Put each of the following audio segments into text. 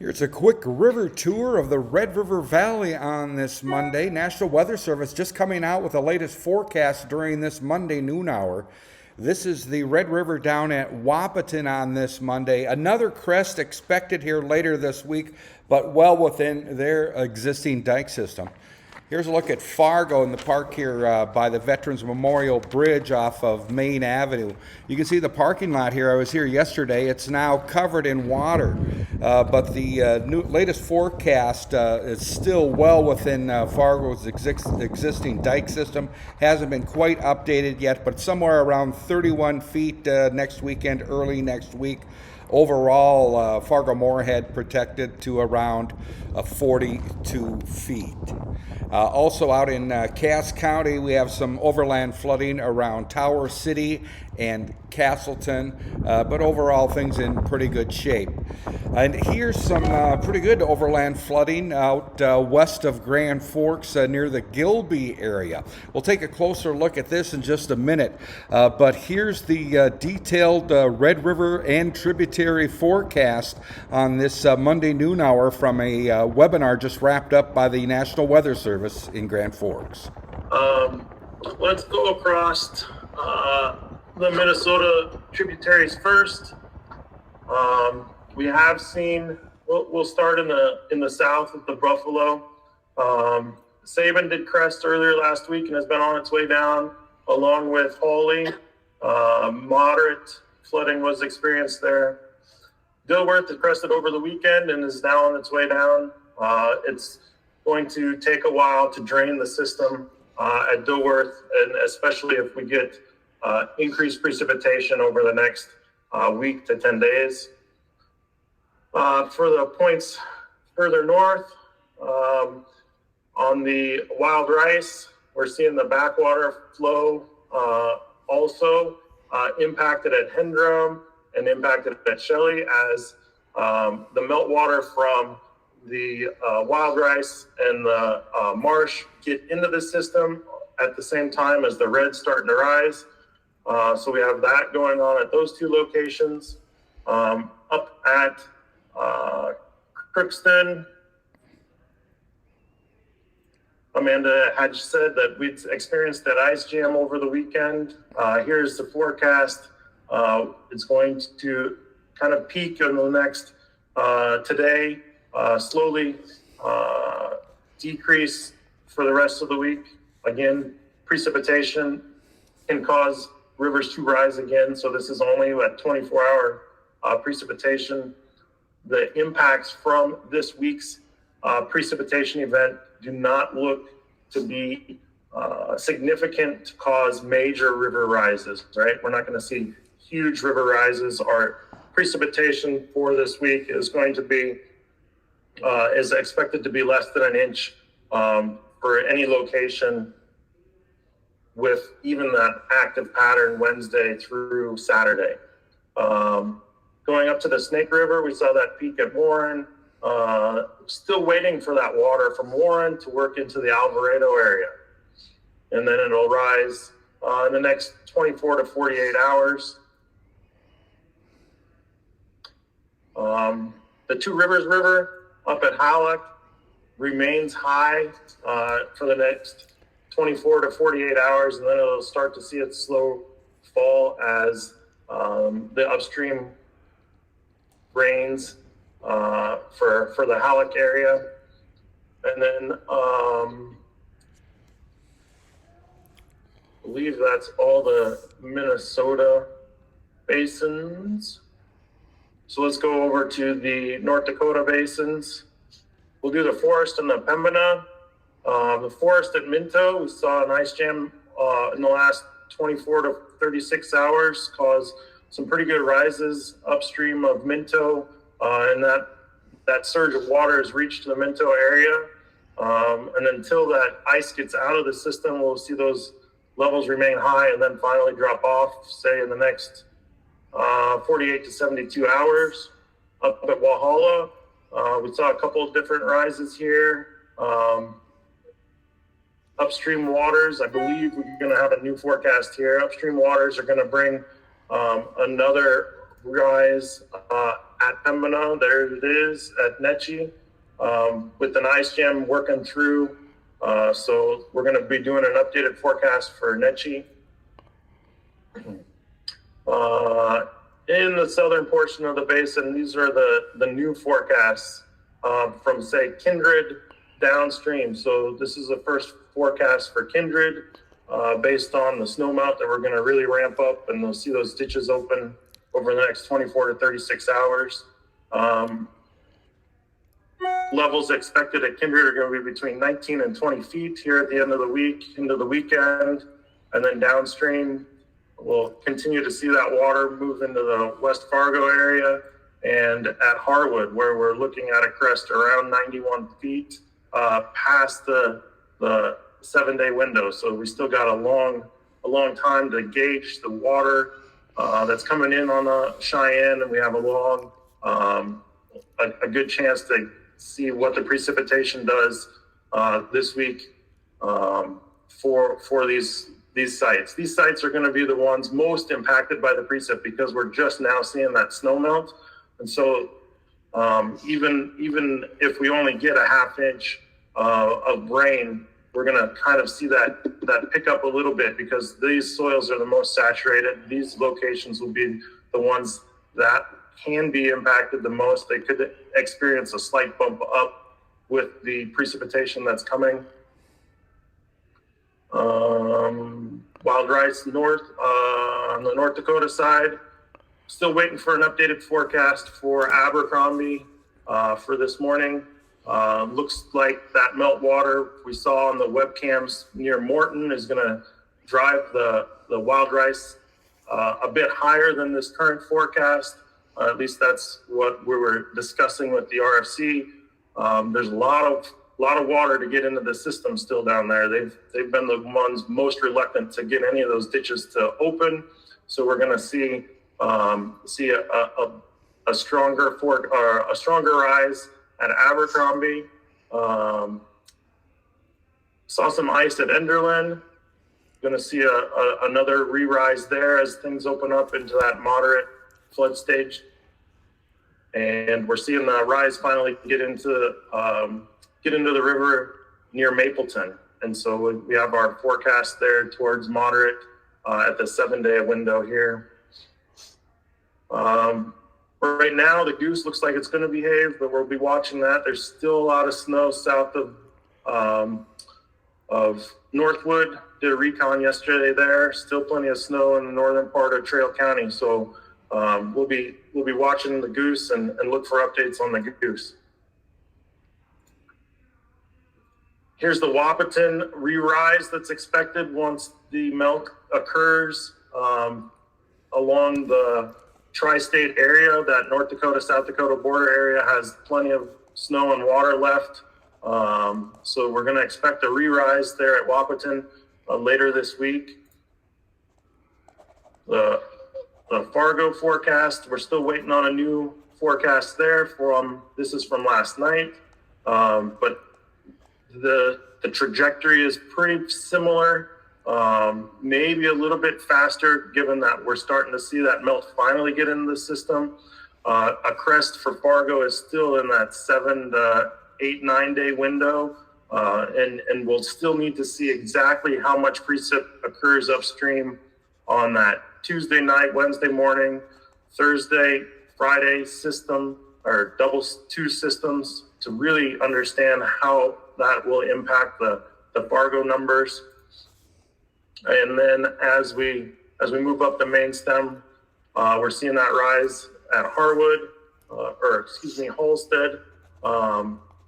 Here's a quick river tour of the Red River Valley on this Monday. National Weather Service just coming out with the latest forecast during this Monday noon hour. This is the Red River down at Wahpeton on this Monday. Another crest expected here later this week, but well within their existing dike system. Here's a look at Fargo in the park here by the Veterans Memorial Bridge off of Main Avenue. You can see the parking lot here. I was here yesterday. It's now covered in water, but the latest forecast is still well within Fargo's existing dike system. Hasn't been quite updated yet, but somewhere around 31 feet next weekend, early next week. Overall, Fargo-Moorhead protected to around 42 feet. Also out in Cass County, we have some overland flooding around Tower City and Castleton, but overall things in pretty good shape. And here's some pretty good overland flooding out west of Grand Forks near the Gilby area. We'll take a closer look at this in just a minute, but here's the detailed Red River and tributary forecast on this Monday noon hour from a webinar just wrapped up by the National Weather Service in Grand Forks. Let's go across the Minnesota tributaries first. We have seen, we'll start in the south with the Buffalo. Sabin did crest earlier last week and has been on its way down, along with Hawley. Moderate flooding was experienced there. Dilworth had crested over the weekend and is now on its way down. It's going to take a while to drain the system at Dilworth, and especially if we get increased precipitation over the next week to 10 days. For the points further north, on the Wild Rice, we're seeing the backwater flow also impacted at Hendrum and impacted at Shelley as the meltwater from the Wild Rice and the marsh get into the system at the same time as the red's starting to rise. So we have that going on at those two locations. Up at Crookston, Amanda had said that we'd experienced that ice jam over the weekend. Here's the forecast. It's going to kind of peak in the next today, slowly decrease for the rest of the week. Again, precipitation can cause rivers to rise again, so this is only at 24-hour precipitation. The impacts from this week's precipitation event do not look to be significant to cause major river rises, right? We're not going to see huge river rises. Our precipitation for this week is going to be, is expected to be less than an inch for any location, with even that active pattern Wednesday through Saturday. Going up to the Snake River, we saw that peak at Warren. Still waiting for that water from Warren to work into the Alvarado area. And then it'll rise in the next 24 to 48 hours. The Two Rivers River up at Halleck remains high for the next 24 to 48 hours, and then it'll start to see its slow fall as the upstream rains for the Halleck area. And then I believe that's all the Minnesota basins. So let's go over to the North Dakota basins. We'll do the Forest and the Pembina. The Forest at Minto, we saw an ice jam in the last 24 to 36 hours cause some pretty good rises upstream of Minto, and that surge of water has reached the Minto area. And until that ice gets out of the system, we'll see those levels remain high and then finally drop off, say in the next 48 to 72 hours. Up at Walhalla, we saw a couple of different rises here. Upstream waters, I believe we're going to have a new forecast here. Upstream waters are going to bring another rise at Pembina. There it is at Netchie, with an ice jam working through. So we're going to be doing an updated forecast for Netchie. In the southern portion of the basin, these are the new forecasts from, say, Kindred downstream. So this is the first forecast for Kindred based on the snowmelt that we're going to really ramp up, and we'll see those ditches open over the next 24 to 36 hours. Levels expected at Kindred are going to be between 19 and 20 feet here at the end of the week, into the weekend, and then downstream, we'll continue to see that water move into the West Fargo area and at Harwood, where we're looking at a crest around 91 feet past the 7-day window. So we still got a long time to gauge the water that's coming in on the Cheyenne, and we have a good chance to see what the precipitation does this week for these sites. These sites are going to be the ones most impacted by the precip because we're just now seeing that snow melt. And so even if we only get a half inch of rain, we're going to kind of see that pick up a little bit because these soils are the most saturated. These locations will be the ones that can be impacted the most. They could experience a slight bump up with the precipitation that's coming. Wild rice north on the North Dakota side. Still waiting for an updated forecast for Abercrombie for this morning. Looks like that meltwater we saw on the webcams near Morton is going to drive the wild rice a bit higher than this current forecast. At least that's what we were discussing with the RFC. There's a lot of water to get into the system still down there. They've been the ones most reluctant to get any of those ditches to open. So we're going to see a stronger rise at Abercrombie. Saw some ice at Enderlin. Going to see another re-rise there as things open up into that moderate flood stage. And we're seeing the rise finally get into the river near Mapleton. And so we have our forecast there towards moderate at the 7-day window here. Right now, the goose looks like it's going to behave, but we'll be watching that. There's still a lot of snow south of Northwood. Did a recon yesterday there. Still plenty of snow in the northern part of Trail County. So we'll be watching the goose and look for updates on the goose. Here's the Wahpeton re-rise that's expected once the melt occurs along the tri-state area. That North Dakota, South Dakota border area has plenty of snow and water left. So we're going to expect a re-rise there at Wahpeton later this week. The Fargo forecast, we're still waiting on a new forecast there this is from last night. But the trajectory is pretty similar, maybe a little bit faster given that we're starting to see that melt finally get into the system. A crest for Fargo is still in that 7 to 8, 9-day window. And we'll still need to see exactly how much precip occurs upstream on that Tuesday night, Wednesday morning, Thursday, Friday system, or double two systems to really understand how that will impact the Fargo numbers. And then as we move up the main stem, we're seeing that rise at Harwood, Halstead,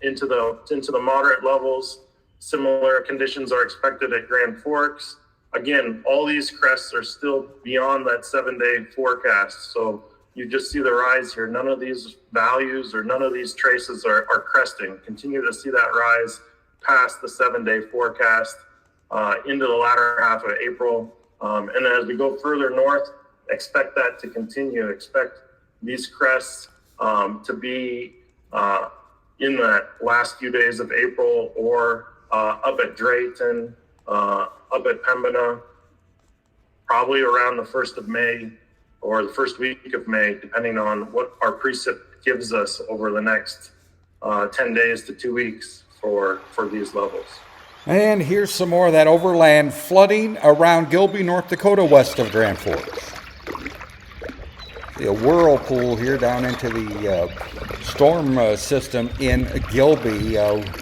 into the moderate levels. Similar conditions are expected at Grand Forks. Again, all these crests are still beyond that 7-day forecast. So you just see the rise here. None of these values or none of these traces are cresting. Continue to see that rise past the 7-day forecast into the latter half of April. And then as we go further north, expect that to continue. Expect these crests to be in the last few days of April or up at Drayton, up at Pembina, probably around the 1st of May or the first week of May, depending on what our precip gives us over the next 10 days to 2 weeks for these levels. And here's some more of that overland flooding around Gilby, North Dakota, west of Grand Forks. The whirlpool here down into the storm system in Gilby.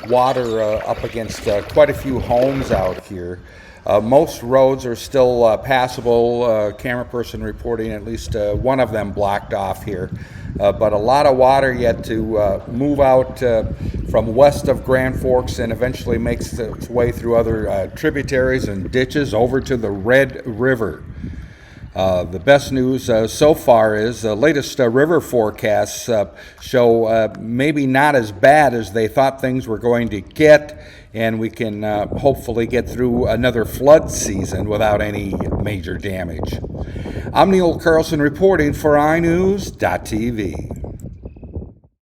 Water up against quite a few homes out here. Most roads are still passable. Camera person reporting at least one of them blocked off here. But a lot of water yet to move out from west of Grand Forks and eventually makes its way through other tributaries and ditches over to the Red River. The best news so far is the latest river forecasts show maybe not as bad as they thought things were going to get, and we can hopefully get through another flood season without any major damage. I'm Neil Carlson reporting for iNewZ.TV.